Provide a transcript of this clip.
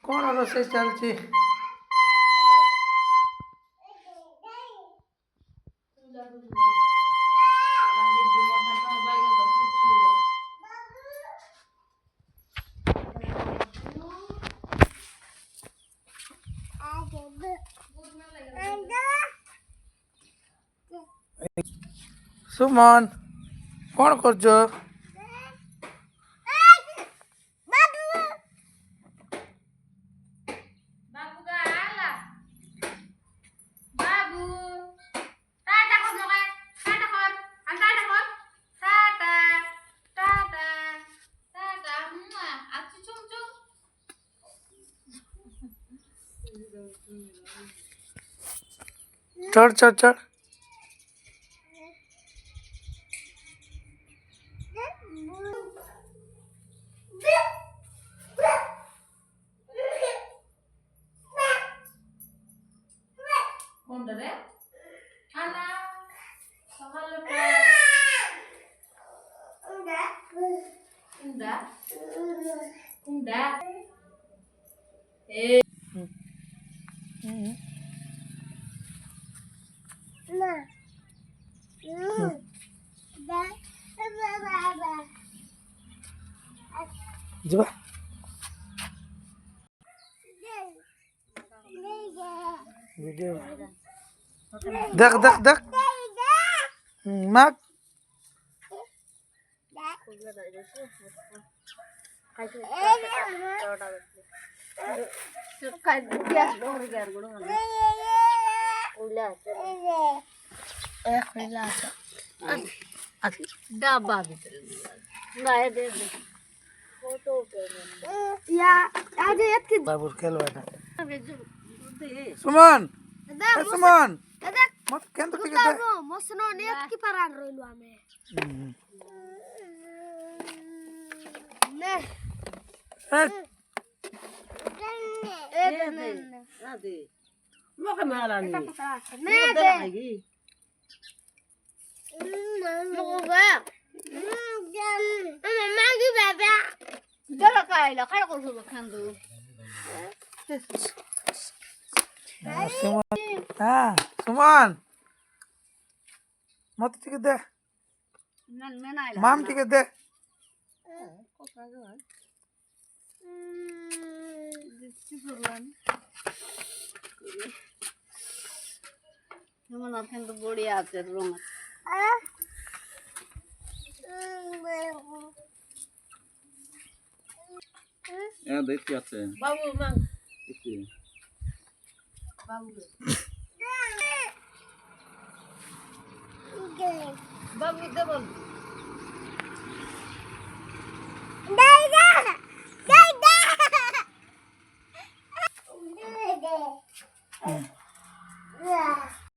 कौन रोषे चलती सुमन कौन कर चढ़ चढ़ चढ़ जीवा वीडियो देख देख देख माक डब्बा बाबूर खेल बेटा सुमन सुमन मत केंत ठीक है मसनो नेत की परान रोइलो आमे ने ना दे मोके माला नी ने दे मोगा मम्मा की बाबा चलो काइला खाय को सब खांदो सुमन हाँ सुमन मत ठीक दे माम ठीक दे যেমন আপনি তো বড়ি আছে রং দেখতে আছে বাবু মাং বাবু বাবু দেবল